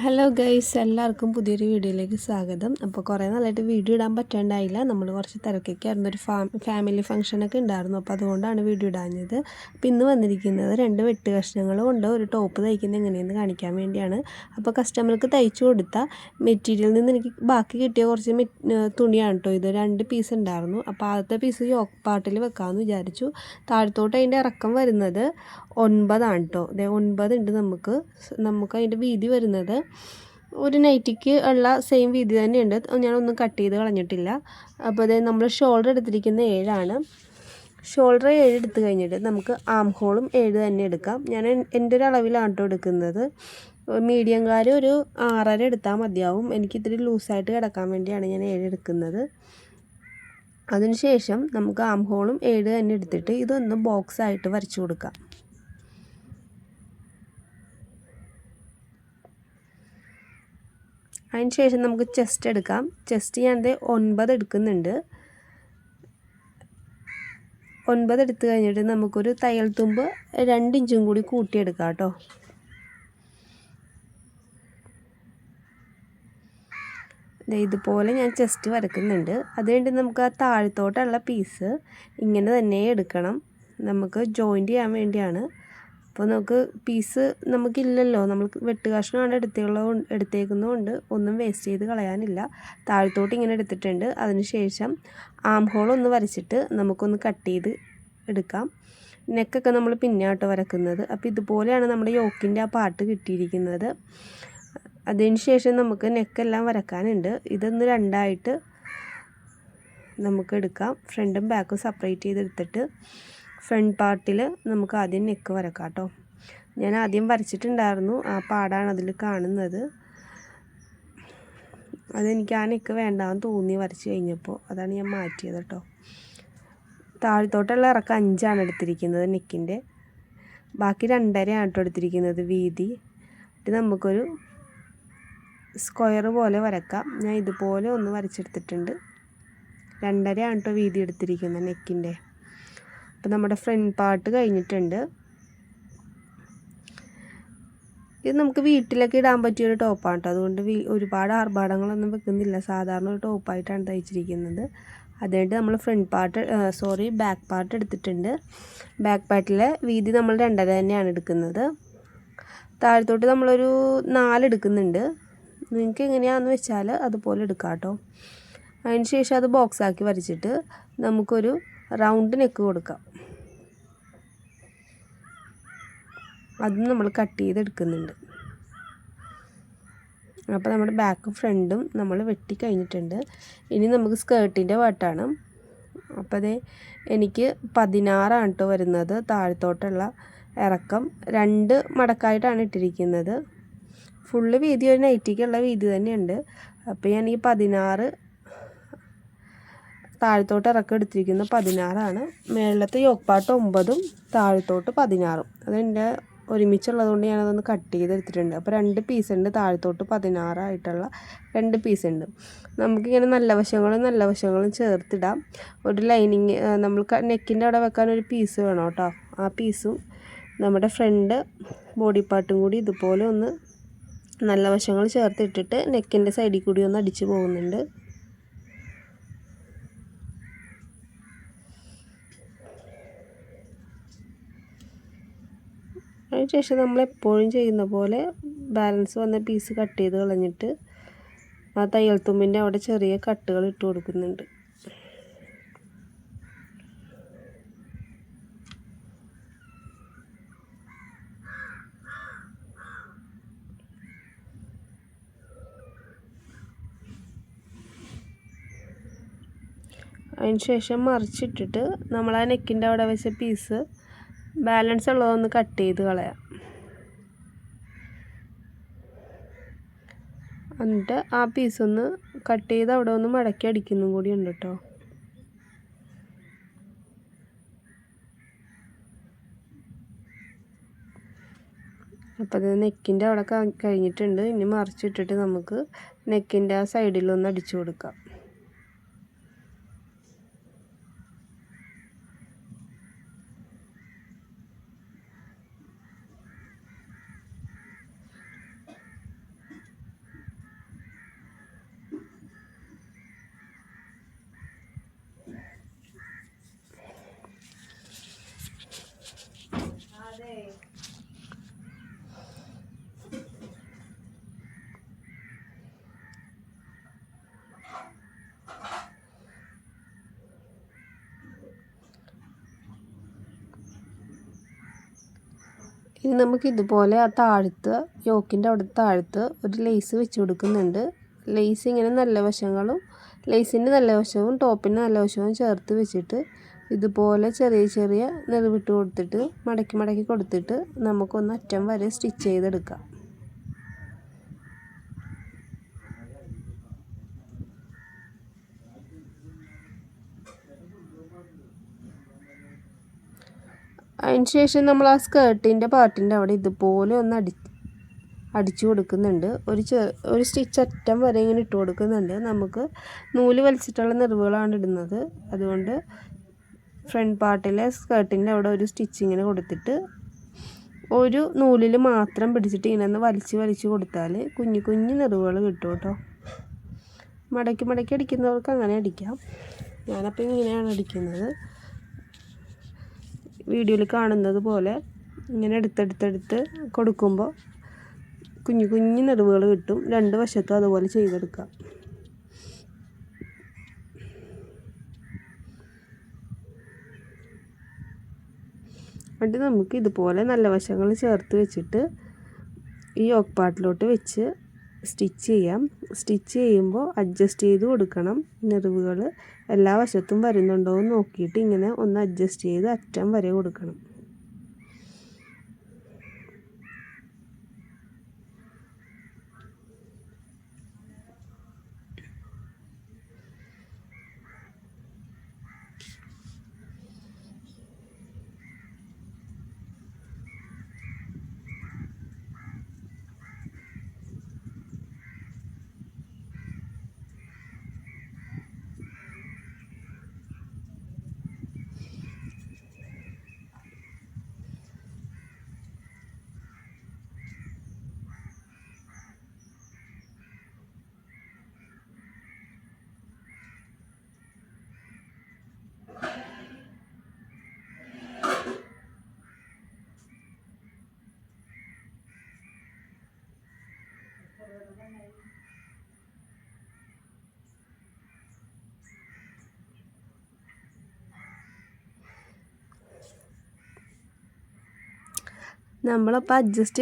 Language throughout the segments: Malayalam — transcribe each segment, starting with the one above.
ഹലോ ഗൈസ്, എല്ലാവർക്കും പുതിയൊരു വീഡിയോയിലേക്ക് സ്വാഗതം. അപ്പോൾ കുറേ നാളായിട്ട് വീഡിയോ ഇടാൻ പറ്റാണ്ടായില്ല. നമ്മൾ കുറച്ച് തിരക്കൊക്കെ ആയിരുന്നു. ഒരു ഫാമിലി ഫംഗ്ഷനൊക്കെ ഉണ്ടായിരുന്നു. അപ്പോൾ അതുകൊണ്ടാണ് വീഡിയോ ഇടാഞ്ഞത്. അപ്പോൾ ഇന്ന് വന്നിരിക്കുന്നത് 2 വെട്ട് കഷ്ണങ്ങൾ കൊണ്ട് ഒരു ടോപ്പ് തയ്ക്കുന്നത് എങ്ങനെയെന്ന് കാണിക്കാൻ വേണ്ടിയാണ്. അപ്പോൾ കസ്റ്റമർക്ക് തയ്ച്ചു കൊടുത്ത മെറ്റീരിയലിൽ നിന്ന് എനിക്ക് ബാക്കി കിട്ടിയ കുറച്ച് തുണിയാണ് കേട്ടോ ഇത്. 2 പീസ് ഉണ്ടായിരുന്നു. അപ്പോൾ ആദ്യത്തെ പീസ് യോക്ക് പാർട്ടിൽ വെക്കാമെന്ന് വിചാരിച്ചു. താഴത്തോട്ട് അതിൻ്റെ ഇറക്കം വരുന്നത് 9 ആണ് കേട്ടോ. 9 ഉണ്ട്. നമുക്ക് അതിൻ്റെ വീതി വരുന്നത് ഒരു നൈറ്റിക്ക് ഉള്ള സെയിം വീതി തന്നെയുണ്ട്. ഞാനൊന്നും കട്ട് ചെയ്ത് കളഞ്ഞിട്ടില്ല. അപ്പോൾ നമ്മൾ ഷോൾഡർ എടുത്തിരിക്കുന്ന 7 ആണ്. ഷോൾഡർ 7 എടുത്തു കഴിഞ്ഞിട്ട് നമുക്ക് ആം ഹോളും 7 തന്നെ എടുക്കാം. ഞാൻ എൻ്റെ ഒരു അളവിലാണ് കേട്ടോ എടുക്കുന്നത്. മീഡിയംകാർ ഒരു 6.5 എടുത്താൽ മതിയാവും. എനിക്കിത്തിരി ലൂസായിട്ട് കിടക്കാൻ വേണ്ടിയാണ് ഞാൻ 7 എടുക്കുന്നത്. അതിനുശേഷം നമുക്ക് ആം ഹോളും 7 തന്നെ എടുത്തിട്ട് ഇതൊന്ന് ബോക്സായിട്ട് വരച്ചു കൊടുക്കാം. അതിന് ശേഷം നമുക്ക് ചെസ്റ്റ് എടുക്കാം. ചെസ്റ്റ് ഞാനത് 9 എടുക്കുന്നുണ്ട്. 9 എടുത്തു കഴിഞ്ഞിട്ട് നമുക്കൊരു തയ്യൽ തുമ്പ് 2 ഇഞ്ചും കൂടി കൂട്ടിയെടുക്കാം കേട്ടോ. ഇതുപോലെ ഞാൻ ചെസ്റ്റ് വരയ്ക്കുന്നുണ്ട്. അതുകഴിഞ്ഞിട്ട് നമുക്ക് ആ താഴത്തോട്ടുള്ള പീസ് ഇങ്ങനെ തന്നെ എടുക്കണം. നമുക്ക് ജോയിൻ്റ് ചെയ്യാൻ വേണ്ടിയാണ്. അപ്പോൾ നമുക്ക് പീസ് നമുക്കില്ലല്ലോ, നമ്മൾ വെട്ട് കഷ്ണമാണ് എടുത്തേക്കുന്നതുകൊണ്ട് ഒന്നും വേസ്റ്റ് ചെയ്ത് കളയാനില്ല. താഴത്തോട്ട് ഇങ്ങനെ എടുത്തിട്ടുണ്ട്. അതിനുശേഷം ആം ഹോൾ ഒന്ന് വരച്ചിട്ട് നമുക്കൊന്ന് കട്ട് ചെയ്ത് എടുക്കാം. നെക്കൊക്കെ നമ്മൾ പിന്നാട്ടോ വരക്കുന്നത്. അപ്പോൾ ഇതുപോലെയാണ് നമ്മുടെ യോക്കിൻ്റെ ആ പാർട്ട് കിട്ടിയിരിക്കുന്നത്. അതിന് ശേഷം നമുക്ക് നെക്കെല്ലാം വരക്കാനുണ്ട്. ഇതൊന്ന് 2 ആയിട്ട് നമുക്ക് എടുക്കാം. ഫ്രണ്ടും ബാക്കും സെപ്പറേറ്റ് ചെയ്തെടുത്തിട്ട് ഫ്രണ്ട് പാർട്ടിൽ നമുക്ക് ആദ്യം നെക്ക് വരക്കാം കേട്ടോ. ഞാൻ ആദ്യം വരച്ചിട്ടുണ്ടായിരുന്നു, ആ പാടാണ് അതിൽ കാണുന്നത്. അതെനിക്ക് ആ നെക്ക് വേണ്ടാന്ന് തോന്നി വരച്ച് കഴിഞ്ഞപ്പോൾ, അതാണ് ഞാൻ മാറ്റിയത് കേട്ടോ. താഴത്തോട്ടുള്ള ഇറക്കം 5 ആണ് എടുത്തിരിക്കുന്നത് നെക്കിൻ്റെ. ബാക്കി 2.5 ആണ് കേട്ടോ എടുത്തിരിക്കുന്നത് വീതി. ഇത് നമുക്കൊരു സ്ക്വയർ പോലെ വരക്കാം. ഞാൻ ഇതുപോലെ ഒന്ന് വരച്ചെടുത്തിട്ടുണ്ട്. 2.5 ആണ് കേട്ടോ വീതി എടുത്തിരിക്കുന്നത് നെക്കിൻ്റെ. അപ്പോൾ നമ്മുടെ ഫ്രണ്ട് പാർട്ട് കഴിഞ്ഞിട്ടുണ്ട്. ഇത് നമുക്ക് വീട്ടിലൊക്കെ ഇടാൻ പറ്റിയൊരു ടോപ്പാണ് കേട്ടോ. അതുകൊണ്ട് ഒരുപാട് ആർഭാടങ്ങളൊന്നും വെക്കുന്നില്ല. സാധാരണ ഒരു ടോപ്പായിട്ടാണ് തയ്ച്ചിരിക്കുന്നത്. അതുകൊണ്ട് നമ്മൾ ബാക്ക് പാർട്ട് എടുത്തിട്ടുണ്ട്. ബാക്ക് പാർട്ടിലെ വീതി നമ്മൾ 2.5 തന്നെയാണ് എടുക്കുന്നത്. താഴത്തോട്ട് നമ്മളൊരു 4 എടുക്കുന്നുണ്ട്. നിങ്ങൾക്ക് എങ്ങനെയാണെന്ന് വെച്ചാൽ അതുപോലെ എടുക്കാം കേട്ടോ. അതിന് ശേഷം അത് ബോക്സാക്കി വരച്ചിട്ട് നമുക്കൊരു റൗണ്ട് നെക്ക് കൊടുക്കാം. അതും നമ്മൾ കട്ട് ചെയ്തെടുക്കുന്നുണ്ട്. അപ്പോൾ നമ്മുടെ ബാക്കും ഫ്രണ്ടും നമ്മൾ വെട്ടി കഴിഞ്ഞിട്ടുണ്ട്. ഇനി നമുക്ക് സ്കേർട്ടിൻ്റെ പാർട്ടാണ്. അപ്പോൾ എനിക്ക് 16 ആണ് കേട്ടോ വരുന്നത്. താഴത്തോട്ടുള്ള ഇറക്കം 2 മടക്കായിട്ടാണ് ഇട്ടിരിക്കുന്നത്. ഫുള്ള് വീതി ഒരു നൈറ്റിക്കുള്ള വീതി തന്നെയുണ്ട്. അപ്പോൾ ഞാൻ ഈ 16 താഴത്തോട്ട് ഇറക്കം എടുത്തിരിക്കുന്നത് 16 ആണ്. മേളത്തെ യോക്ക് പാർട്ട് 9ഉം താഴത്തോട്ട് 16ഉം. അതെൻ്റെ ഒരുമിച്ചുള്ളതുകൊണ്ട് ഞാനതൊന്ന് കട്ട് ചെയ്തെടുത്തിട്ടുണ്ട്. അപ്പോൾ 2 പീസ് ഉണ്ട്. താഴത്തോട്ട് 16 ആയിട്ടുള്ള 2 പീസ് ഉണ്ട്. നമുക്കിങ്ങനെ നല്ല വശങ്ങളും ചേർത്തിടാം. ഒരു ലൈനിങ് നമ്മൾ നെക്കിൻ്റെ അവിടെ വെക്കാൻ ഒരു പീസ് വേണം കേട്ടോ. ആ പീസും നമ്മുടെ ഫ്രണ്ട് ബോഡി പാർട്ടും കൂടി ഇതുപോലെ ഒന്ന് നല്ല വശങ്ങൾ ചേർത്തിട്ടിട്ട് നെക്കിൻ്റെ സൈഡിൽ കൂടി ഒന്ന് അടിച്ച് പോകുന്നുണ്ട്. അതിനുശേഷം നമ്മളെപ്പോഴും ചെയ്യുന്ന പോലെ ബാലൻസ് വന്ന പീസ് കട്ട് ചെയ്ത് കളഞ്ഞിട്ട് ആ തയ്യൽ തുമ്പിൻ്റെ അവിടെ ചെറിയ കട്ടുകൾ ഇട്ട് കൊടുക്കുന്നുണ്ട്. അതിനുശേഷം മറിച്ചിട്ടിട്ട് നമ്മൾ ആ നെക്കിൻ്റെ അവിടെ വെച്ച പീസ് ബാലൻസ് ഉള്ളതൊന്ന് കട്ട് ചെയ്ത് കളയാം. എന്നിട്ട് ആ പീസൊന്ന് കട്ട് ചെയ്ത് അവിടെ ഒന്ന് മടക്കി അടിക്കുന്നതും കൂടി ഉണ്ട് കേട്ടോ. അപ്പോൾ അത് നെക്കിൻ്റെ അവിടെ കഴിഞ്ഞിട്ടുണ്ട്. ഇനി മറിച്ചിട്ടിട്ട് നമുക്ക് നെക്കിൻ്റെ ആ സൈഡിലൊന്ന് അടിച്ചു കൊടുക്കാം. ഇനി നമുക്ക് ഇതുപോലെ ആ താഴത്ത് യോക്കിൻ്റെ അവിടെ താഴത്ത് ഒരു ലേസ് വെച്ച് കൊടുക്കുന്നുണ്ട്. ലേസ് ഇങ്ങനെ നല്ല വശങ്ങളും ലേസിൻ്റെ നല്ല വശവും ടോപ്പിൻ്റെ നല്ല വശവും ചേർത്ത് വെച്ചിട്ട് ഇതുപോലെ ചെറിയ ചെറിയ നെറിവിട്ട് കൊടുത്തിട്ട് മടക്കി മടക്കി കൊടുത്തിട്ട് നമുക്കൊന്ന് അറ്റം വരെ സ്റ്റിച്ച് ചെയ്തെടുക്കാം. അതിന് ശേഷം നമ്മൾ ആ സ്കേർട്ടിൻ്റെ പാർട്ടിൻ്റെ അവിടെ ഇതുപോലെ ഒന്ന് അടിച്ചു കൊടുക്കുന്നുണ്ട്. ഒരു സ്റ്റിച്ച് അറ്റം വരെ ഇങ്ങനെ ഇട്ട് കൊടുക്കുന്നുണ്ട്. നമുക്ക് നൂല് വലിച്ചിട്ടുള്ള നെറിവുകളാണ് ഇടുന്നത്. അതുകൊണ്ട് ഫ്രണ്ട് പാർട്ടിലെ സ്കേർട്ടിൻ്റെ അവിടെ ഒരു സ്റ്റിച്ച് ഇങ്ങനെ കൊടുത്തിട്ട് ഒരു നൂലിൽ മാത്രം പിടിച്ചിട്ട് ഇങ്ങനെ ഒന്ന് വലിച്ച് കൊടുത്താൽ കുഞ്ഞു കുഞ്ഞു നെറിവുകൾ കിട്ടും കേട്ടോ. മടക്കി മടക്കി അടിക്കുന്നവർക്ക് അങ്ങനെ അടിക്കാം. ഞാനപ്പോൾ ഇങ്ങനെയാണ് അടിക്കുന്നത്. വീഡിയോയിൽ കാണുന്നത് പോലെ ഇങ്ങനെ എടുത്തെടുത്തെടുത്ത് കൊടുക്കുമ്പോൾ കുഞ്ഞു കുഞ്ഞു നെറിവുകൾ കിട്ടും. രണ്ട് വശത്തും അതുപോലെ ചെയ്തെടുക്കാം. എന്നിട്ട് നമുക്ക് ഇതുപോലെ നല്ല വശങ്ങൾ ചേർത്ത് വെച്ചിട്ട് ഈ യോക്ക് പാർട്ടിലോട്ട് വെച്ച് സ്റ്റിച്ച് ചെയ്യാം. സ്റ്റിച്ച് ചെയ്യുമ്പോൾ അഡ്ജസ്റ്റ് ചെയ്ത് കൊടുക്കണം. നെറിവുകൾ എല്ലാ വശത്തും വരുന്നുണ്ടോ എന്ന് നോക്കിയിട്ട് ഇങ്ങനെ ഒന്ന് അഡ്ജസ്റ്റ് ചെയ്ത് അറ്റം വരെ കൊടുക്കണം. നമ്മളപ്പോൾ അഡ്ജസ്റ്റ്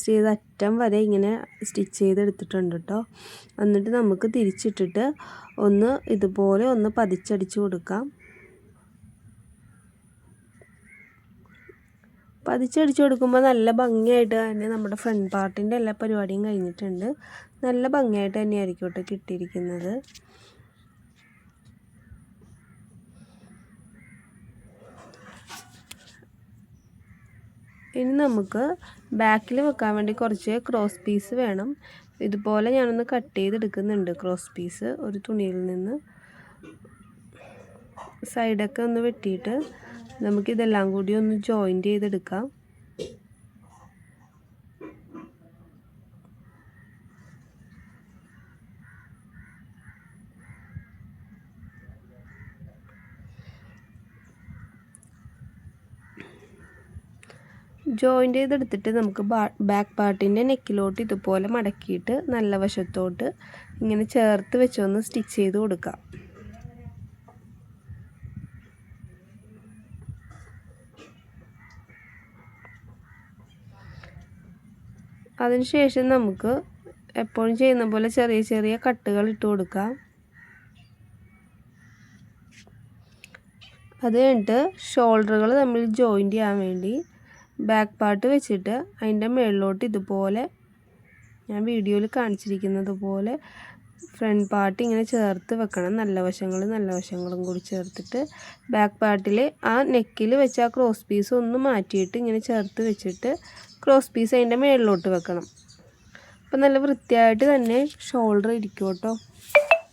ചെയ്ത് അറ്റം വരെ ഇങ്ങനെ സ്റ്റിച്ച് ചെയ്തെടുത്തിട്ടുണ്ട് കേട്ടോ. എന്നിട്ട് നമുക്ക് തിരിച്ചിട്ടിട്ട് ഒന്ന് ഇതുപോലെ ഒന്ന് പതിച്ചടിച്ച് കൊടുക്കാം. പതിച്ചടിച്ച് കൊടുക്കുമ്പോൾ നല്ല ഭംഗിയായിട്ട് തന്നെ നമ്മുടെ ഫ്രണ്ട് പാർട്ടിൻ്റെ എല്ലാ പരിപാടിയും കഴിഞ്ഞിട്ടുണ്ട്. നല്ല ഭംഗിയായിട്ട് തന്നെയായിരിക്കും കേട്ടോ കിട്ടിയിരിക്കുന്നത്. ഇനി നമുക്ക് ബാക്കിൽ വെക്കാൻ വേണ്ടി കുറച്ച് ക്രോസ് പീസ് വേണം. ഇതുപോലെ ഞാനൊന്ന് കട്ട് ചെയ്തെടുക്കുന്നുണ്ട് ക്രോസ് പീസ് ഒരു തുണിയിൽ നിന്ന്. സൈഡൊക്കെ ഒന്ന് വെട്ടിയിട്ട് നമുക്കിതെല്ലാം കൂടി ഒന്ന് ജോയിൻ്റ് ചെയ്തെടുക്കാം. ജോയിൻ്റ് ചെയ്തെടുത്തിട്ട് നമുക്ക് ബാക്ക് പാർട്ടിൻ്റെ നെക്കിലോട്ട് ഇതുപോലെ മടക്കിയിട്ട് നല്ല വശത്തോട്ട് ഇങ്ങനെ ചേർത്ത് വെച്ചൊന്ന് സ്റ്റിച്ച് ചെയ്ത് കൊടുക്കാം. അതിനുശേഷം നമുക്ക് എപ്പോഴും ചെയ്യുന്ന പോലെ ചെറിയ ചെറിയ കട്ടുകൾ ഇട്ട് കൊടുക്കാം. അത് കഴിഞ്ഞിട്ട് ഷോൾഡറുകൾ തമ്മിൽ ജോയിൻ്റ് ചെയ്യാൻ വേണ്ടി ബാക്ക് പാർട്ട് വെച്ചിട്ട് അതിൻ്റെ മുകളിലോട്ട് ഇതുപോലെ ഞാൻ വീഡിയോയിൽ കാണിച്ചിരിക്കുന്നത് പോലെ ഫ്രണ്ട് പാർട്ട് ഇങ്ങനെ ചേർത്ത് വെക്കണം. നല്ല വശങ്ങളും കൂടി ചേർത്തിട്ട് ബാക്ക് പാർട്ടിൽ ആ നെക്കിൽ വെച്ച ആ ക്രോസ് പീസ് ഒന്ന് മാറ്റിയിട്ട് ഇങ്ങനെ ചേർത്ത് വെച്ചിട്ട് ക്രോസ് പീസ് അതിൻ്റെ മുകളിലോട്ട് വെക്കണം. അപ്പോൾ നല്ല വൃത്തിയായിട്ട് തന്നെ ഷോൾഡർ ഇരിക്കും കേട്ടോ.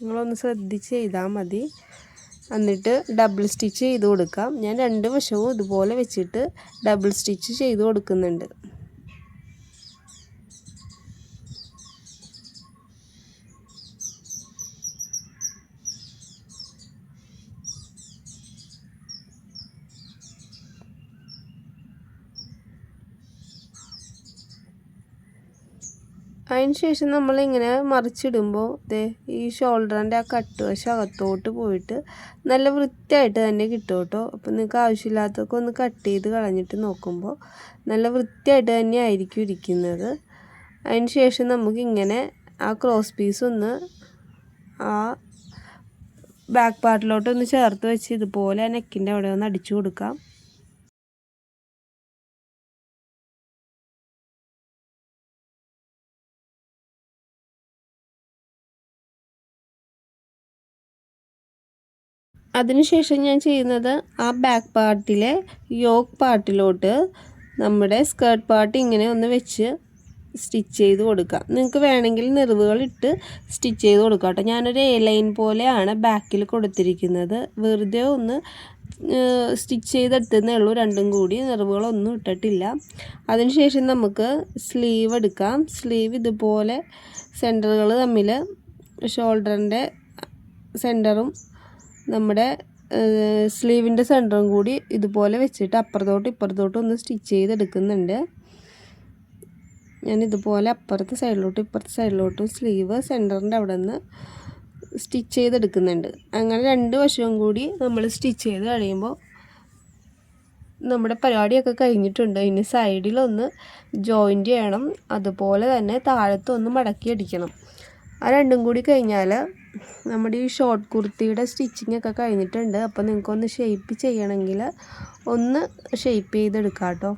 നിങ്ങളൊന്ന് ശ്രദ്ധിച്ച് ചെയ്താൽ മതി. എന്നിട്ട് ഡബിൾ സ്റ്റിച്ച് ചെയ്ത് കൊടുക്കാം. ഞാൻ രണ്ട് വശവും ഇതുപോലെ വെച്ചിട്ട് ഡബിൾ സ്റ്റിച്ച് ചെയ്ത് കൊടുക്കുന്നുണ്ട്. അതിന് ശേഷം നമ്മളിങ്ങനെ മറിച്ചിടുമ്പോൾ ഈ ഷോൾഡറിൻ്റെ ആ കട്ട് വശം അകത്തോട്ട് പോയിട്ട് നല്ല വൃത്തിയായിട്ട് തന്നെ കിട്ടും കേട്ടോ. അപ്പോൾ നിങ്ങൾക്ക് ആവശ്യമില്ലാത്തതൊക്കെ ഒന്ന് കട്ട് ചെയ്ത് കളഞ്ഞിട്ട് നോക്കുമ്പോൾ നല്ല വൃത്തിയായിട്ട് തന്നെ ആയിരിക്കും ഇരിക്കുന്നത്. അതിന് ശേഷം നമുക്കിങ്ങനെ ആ ക്രോസ് പീസ് ഒന്ന് ആ ബാക്ക് പാർട്ടിലോട്ടൊന്ന് ചേർത്ത് വെച്ച് ഇതുപോലെ നെക്കിൻ്റെ അവിടെ ഒന്ന് അടിച്ചു കൊടുക്കാം. അതിനുശേഷം ഞാൻ ചെയ്യുന്നത് ആ ബാക്ക് പാർട്ടിലെ യോക്ക് പാർട്ടിലോട്ട് നമ്മുടെ സ്കേർട്ട് പാർട്ട് ഇങ്ങനെ ഒന്ന് വെച്ച് സ്റ്റിച്ച് ചെയ്ത് കൊടുക്കാം. നിങ്ങൾക്ക് വേണമെങ്കിൽ നെറിവുകൾ ഇട്ട് സ്റ്റിച്ച് ചെയ്ത് കൊടുക്കാം കേട്ടോ. ഞാനൊരു എ ലൈൻ പോലെയാണ് ബാക്കിൽ കൊടുത്തിരിക്കുന്നത്. വെറുതെ ഒന്ന് സ്റ്റിച്ച് ചെയ്തെടുത്തതേ ഉള്ളൂ, രണ്ടും കൂടി നെറിവുകളൊന്നും ഇട്ടിട്ടില്ല. അതിനുശേഷം നമുക്ക് സ്ലീവ് എടുക്കാം. സ്ലീവ് ഇതുപോലെ സെൻറ്ററുകൾ തമ്മിൽ ഷോൾഡറിൻ്റെ സെൻറ്ററും നമ്മുടെ സ്ലീവിൻ്റെ സെൻറ്ററും കൂടി ഇതുപോലെ വെച്ചിട്ട് അപ്പുറത്തോട്ടും ഇപ്പുറത്തോട്ടും ഒന്ന് സ്റ്റിച്ച് ചെയ്തെടുക്കുന്നുണ്ട്. ഞാൻ ഇതുപോലെ അപ്പുറത്തെ സൈഡിലോട്ടും ഇപ്പുറത്തെ സൈഡിലോട്ടും സ്ലീവ് സെൻറ്ററിൻ്റെ അവിടെ നിന്ന് സ്റ്റിച്ച് ചെയ്തെടുക്കുന്നുണ്ട്. അങ്ങനെ രണ്ട് വശവും കൂടി നമ്മൾ സ്റ്റിച്ച് ചെയ്ത് കഴിയുമ്പോൾ നമ്മുടെ പരിപാടിയൊക്കെ കഴിഞ്ഞിട്ടുണ്ട്. ഇനി സൈഡിലൊന്ന് ജോയിൻറ്റ് ചെയ്യണം, അതുപോലെ തന്നെ താഴത്തൊന്ന് മടക്കി അടിക്കണം. ആ രണ്ടും കൂടി കഴിഞ്ഞാൽ നമ്മുടെ ഈ ഷോർട്ട് കുർത്തിയുടെ സ്റ്റിച്ചിങ് ഒക്കെ കഴിഞ്ഞിട്ടുണ്ട്. അപ്പോൾ നിങ്ങൾക്കൊന്ന് ഷേപ്പ് ചെയ്യണമെങ്കിൽ ഒന്ന് ഷേപ്പ് ചെയ്തെടുക്കാം കേട്ടോ.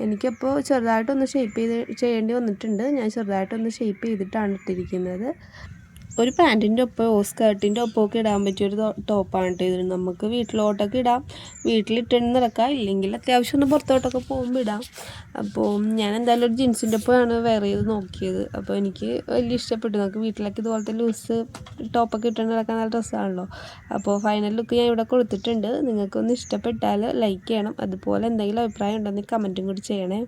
എനിക്കപ്പോൾ ചെറുതായിട്ടൊന്ന് ഷേപ്പ് ചെയ്യേണ്ടി വന്നിട്ടുണ്ട്. ഞാൻ ചെറുതായിട്ടൊന്ന് ഷേപ്പ് ചെയ്തിട്ടാണ് ഇട്ടിരിക്കുന്നത്. ഒരു പാൻറ്റിൻ്റെ ഒപ്പമോ സ്കേർട്ടിൻ്റെ ഒപ്പമൊക്കെ ഇടാൻ പറ്റിയൊരു ടോപ്പാണ് കേട്ടോ ഇത്. നമുക്ക് വീട്ടിലോട്ടൊക്കെ ഇടാം, വീട്ടിലിട്ടിട്ട് നടക്കാം, ഇല്ലെങ്കിൽ അത്യാവശ്യം ഒന്ന് പുറത്തോട്ടൊക്കെ പോകുമ്പോൾ ഇടാം. അപ്പോൾ ഞാൻ എന്തായാലും ഒരു ജീൻസിൻ്റെ ഒപ്പമാണ് വെയർ ചെയ്ത് നോക്കിയത്. അപ്പോൾ എനിക്ക് വലിയ ഇഷ്ടപ്പെട്ടു. നമുക്ക് വീട്ടിലൊക്കെ ഇതുപോലത്തെ ലൂസ് ടോപ്പൊക്കെ ഇട്ടിട്ട് നടക്കാൻ നല്ല രസമാണല്ലോ. അപ്പോൾ ഫൈനൽ ലുക്ക് ഞാൻ ഇവിടെ കൊടുത്തിട്ടുണ്ട്. നിങ്ങൾക്കൊന്ന് ഇഷ്ടപ്പെട്ടാൽ ലൈക്ക് ചെയ്യണം. അതുപോലെ എന്തെങ്കിലും അഭിപ്രായം ഉണ്ടെങ്കിൽ കമൻറ്റും കൂടി ചെയ്യണേ.